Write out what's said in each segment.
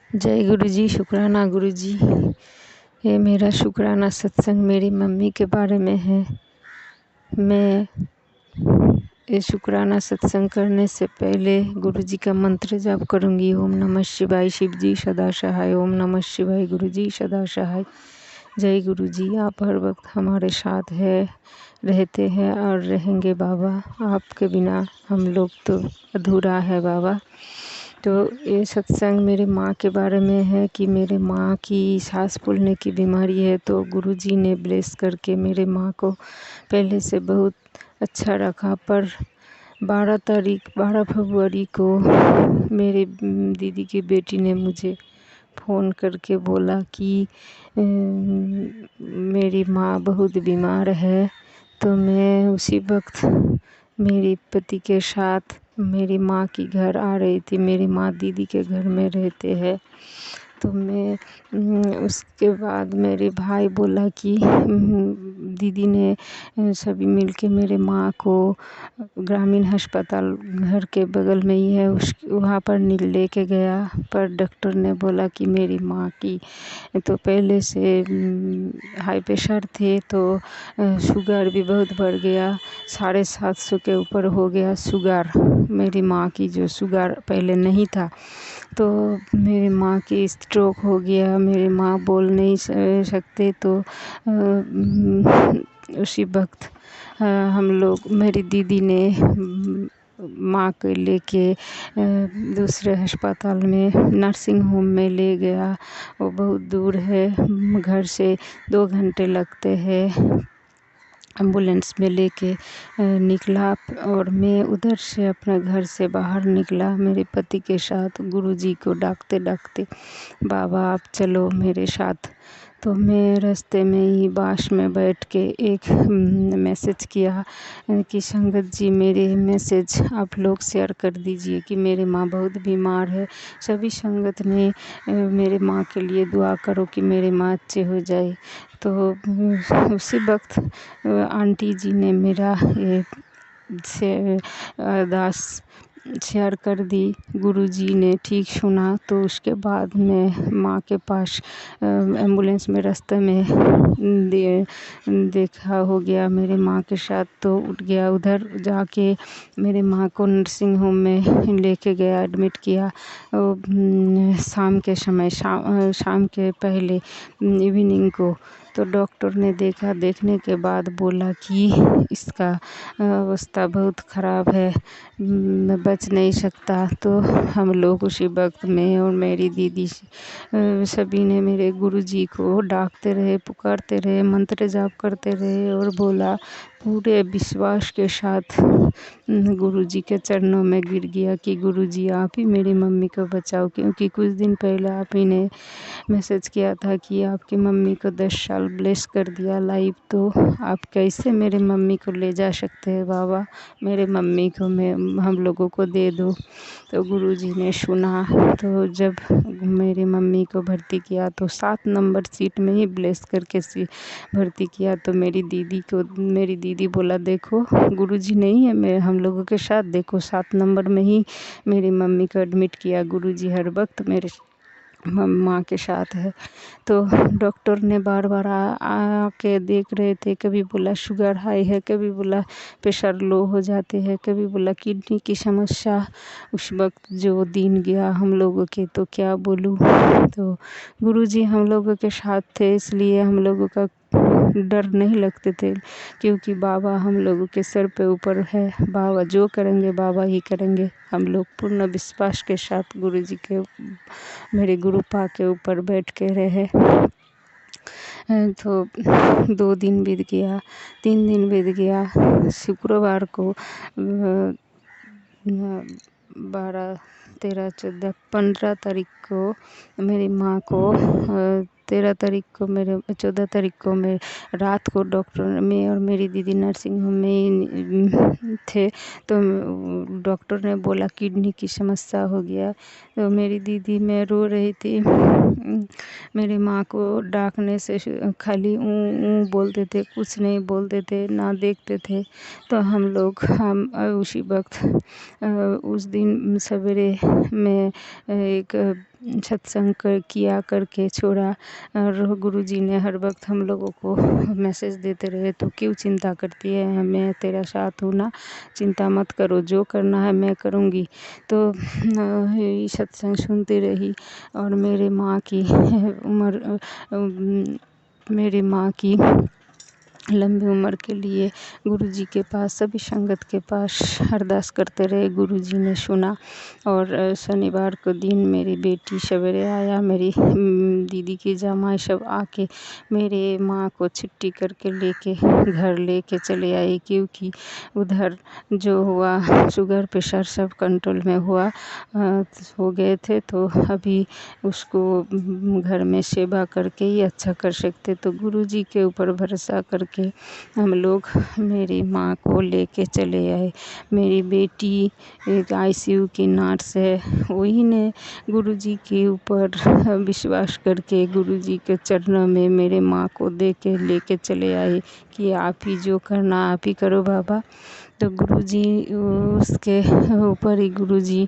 जय गुरु जी। शुक्राना गुरु जी। ये मेरा शुक्राना सत्संग मेरी मम्मी के बारे में है। मैं ये शुक्राना सत्संग करने से पहले गुरु जी का मंत्र जाप करूँगी। ओम नमः शिवाय। शिव जी सदा सहाय। ओम नमः शिवाय। गुरु जी सदा सहाय। जय गुरु जी। आप हर वक्त हमारे साथ रहते हैं और रहेंगे बाबा। आपके बिना हम लोग तो अधूरा है बाबा। तो ये सत्संग मेरे माँ के बारे में है कि मेरे माँ की सांस फूलने की बीमारी है। तो गुरुजी ने ब्लेस करके मेरे माँ को पहले से बहुत अच्छा रखा। पर 12 फरवरी को मेरे दीदी की बेटी ने मुझे फ़ोन करके बोला कि मेरी माँ बहुत बीमार है। तो मैं उसी वक्त मेरे पति के साथ मेरी माँ की घर आ रही थी। मेरी माँ दीदी के घर में रहते हैं। तो मैं उसके बाद मेरे भाई बोला कि दीदी ने सभी मिलके मेरे माँ को ग्रामीण अस्पताल घर के बगल में ही है वहाँ पर लेके गया। पर डॉक्टर ने बोला कि मेरी माँ की तो पहले से हाई प्रेशर थे, तो शुगर भी बहुत बढ़ गया। 750 के ऊपर हो गया शुगर। मेरी माँ की जो शुगर पहले नहीं था, तो मेरी माँ की स्ट्रोक हो गया। मेरी माँ बोल नहीं सकते। तो उसी वक्त हम लोग मेरी दीदी ने माँ को लेके दूसरे अस्पताल में नर्सिंग होम में ले गया। वो बहुत दूर है, घर से 2 घंटे लगते हैं। एम्बुलेंस में लेके निकला और मैं उधर से अपने घर से बाहर निकला मेरे पति के साथ। गुरुजी को डांटते डांटते, बाबा आप चलो मेरे साथ। तो मैं रास्ते में ही बस में बैठ के एक मैसेज किया कि संगत जी मेरे मैसेज आप लोग शेयर कर दीजिए कि मेरी माँ बहुत बीमार है। सभी संगत ने मेरे माँ के लिए दुआ करो कि मेरी माँ अच्छे हो जाए। तो उसी वक्त आंटी जी ने मेरा ये से अरदास शेयर कर दी। गुरुजी ने ठीक सुना। तो उसके बाद मैं माँ के पास एम्बुलेंस में रास्ते में देखा हो गया मेरे माँ के साथ। तो उठ गया, उधर जाके मेरे माँ को नर्सिंग होम में लेके गया, एडमिट किया। शाम के समय शाम के पहले इवनिंग को। तो डॉक्टर ने देखा, देखने के बाद बोला कि इसका अवस्था बहुत ख़राब है, बच नहीं सकता। तो हम लोग उसी वक्त में और मेरी दीदी सभी ने मेरे गुरुजी को डांटते रहे, पुकारते रहे, मंत्र जाप करते रहे और बोला पूरे विश्वास के साथ गुरुजी के चरणों में गिर गया कि गुरुजी आप ही मेरी मम्मी को बचाओ। क्योंकि कुछ दिन पहले आप ही ने मैसेज किया था कि आपकी मम्मी को 10 साल ब्लेस कर दिया लाइफ। तो आप कैसे मेरे मम्मी को ले जा सकते हैं बाबा? मेरे मम्मी को हम लोगों को दे दो। तो गुरुजी ने सुना। तो जब मेरी मम्मी को भर्ती किया तो 7 नंबर सीट में ही ब्लेस करके भर्ती किया। तो मेरी दीदी बोला देखो गुरुजी नहीं है मैं हम लोगों के साथ, देखो 7 नंबर में ही मेरी मम्मी को एडमिट किया। गुरुजी हर वक्त मेरे माँ के साथ है। तो डॉक्टर ने बार बार आके देख रहे थे। कभी बोला शुगर हाई है, कभी बोला प्रेशर लो हो जाते हैं, कभी बोला किडनी की समस्या। उस वक्त जो दिन गया हम लोगों के तो क्या बोलूँ। तो गुरुजी हम लोगों के साथ थे, इसलिए हम लोगों का डर नहीं लगते थे। क्योंकि बाबा हम लोगों के सर पे ऊपर है। बाबा जो करेंगे बाबा ही करेंगे। हम लोग पूर्ण विश्वास के साथ गुरुजी के मेरे गुरुपा के ऊपर बैठ के रहे। तो 2 दिन बीत गया, 3 दिन बीत गया। शुक्रवार को 12, 13, 14, 15 तारीख को मेरी माँ को 13 तारीख को 14 तारीख को मैं रात को डॉक्टर मैं और मेरी दीदी नर्सिंग होम में थे। तो डॉक्टर ने बोला किडनी की समस्या हो गया। तो मेरी दीदी मैं रो रही थी। मेरी माँ को डाकने से खाली ऊँ ऊँ बोलते थे, कुछ नहीं बोलते थे, ना देखते थे। तो हम उसी वक्त उस दिन सवेरे में एक सत्संग किया करके छोड़ा। और गुरुजी ने हर वक्त हम लोगों को मैसेज देते रहे, तो क्यों चिंता करती है, मैं तेरा साथ हूँ ना, चिंता मत करो, जो करना है मैं करूँगी। तो ये सत्संग सुनती रही। और मेरे माँ की उम्र मेरी माँ की लंबी उम्र के लिए गुरुजी के पास, सभी संगत के पास अरदास करते रहे। गुरुजी ने सुना। और शनिवार को दिन मेरी बेटी सवेरे आया, मेरी दीदी की जमाई सब आके मेरे माँ को छुट्टी करके लेके घर लेके चले आए, क्योंकि उधर जो हुआ शुगर प्रेशर सब कंट्रोल में हो गए थे। तो अभी उसको घर में सेवा करके ही अच्छा कर सकते। तो गुरुजी के ऊपर भरोसा करके हम लोग मेरी माँ को लेके चले आए। मेरी बेटी एक आईसीयू की नर्स है, वही ने गुरुजी के ऊपर विश्वास करके गुरुजी के चरणों में मेरे माँ को दे के लेके चले आए कि आप ही जो करना आप ही करो बाबा। तो गुरुजी उसके ऊपर ही गुरुजी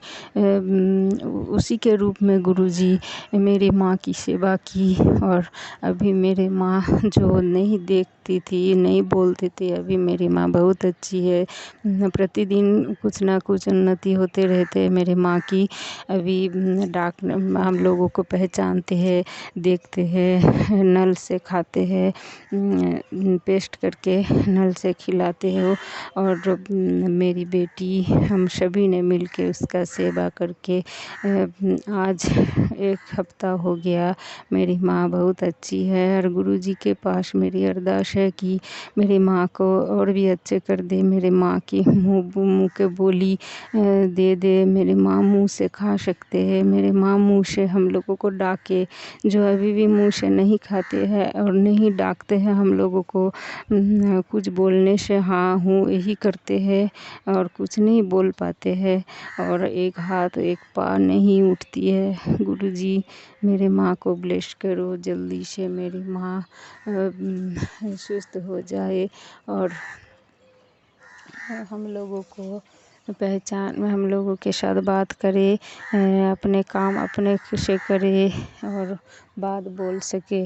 उसी के रूप में गुरुजी मेरी माँ की सेवा की। और अभी मेरी माँ जो नहीं देखती थी, नहीं बोलती थी, अभी मेरी माँ बहुत अच्छी है। प्रतिदिन कुछ ना कुछ उन्नति होते रहते हैं मेरी माँ की। अभी हम लोगों को पहचानते हैं, देखते हैं, नल से खाते हैं, पेस्ट करके नल से खिलाते हो। और मेरी बेटी, हम सभी ने मिलके उसका सेवा करके आज 1 हफ्ता हो गया। मेरी माँ बहुत अच्छी है। और गुरुजी के पास मेरी अरदास है कि मेरी माँ को और भी अच्छे कर दे, मेरी माँ की मुँह के बोली दे दे। मेरी माँ मुँह से खा सकते हैं, मेरे माँ मुँह से हम लोगों को डाके, जो अभी भी मुँह से नहीं खाते हैं और नहीं डाकते हैं हम लोगों को, कुछ बोलने से हाँ हूँ यही करते हैं और कुछ नहीं बोल पाते हैं, और एक हाथ एक पाँव नहीं उठती है। गुरुजी मेरे माँ को ब्लेस करो, जल्दी से मेरी माँ सुस्त हो जाए और हम लोगों को पहचान, हम लोगों के साथ बात करे, अपने काम अपने से करे और बात बोल सके।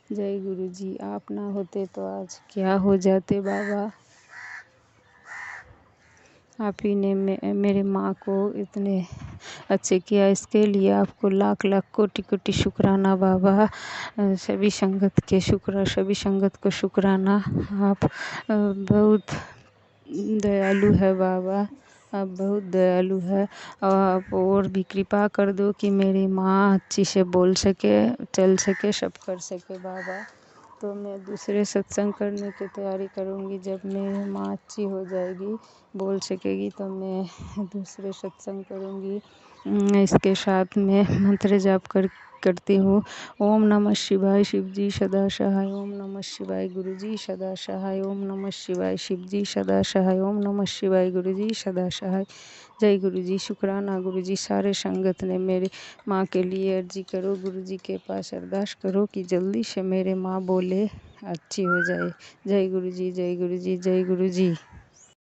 जय गुरुजी। आप ना होते तो आज क्या हो जाते बाबा। आप ही ने मेरे माँ को इतने अच्छे किया, इसके लिए आपको लाख लाख कोटि कोटि शुक्राना बाबा। सभी संगत को शुक्राना। आप बहुत दयालु है बाबा, आप बहुत दयालु है। और आप और भी कृपा कर दो कि मेरी माँ अच्छी से बोल सके, चल सके, सब कर सके बाबा। तो मैं दूसरे सत्संग करने की तैयारी करूँगी। जब मेरी माँ अच्छी हो जाएगी, बोल सकेगी, तो मैं दूसरे सत्संग करूँगी। इसके साथ में मंत्र जाप करती हूँ। ओम नमः शिवाय शिवजी सदा सहाय, ओम नमः शिवाय गुरुजी सदा सहाय, ओम नमः शिवाय शिवजी सदा सहाय, ओम नमः शिवाय गुरुजी सदा सहाय। जय गुरुजी। शुक्राना गुरुजी। सारे संगत ने मेरे माँ के लिए अर्जी करो, गुरुजी के पास अरदास करो कि जल्दी से मेरे माँ बोले अच्छी हो जाए। जय गुरुजी, जय गुरुजी, जय गुरुजी।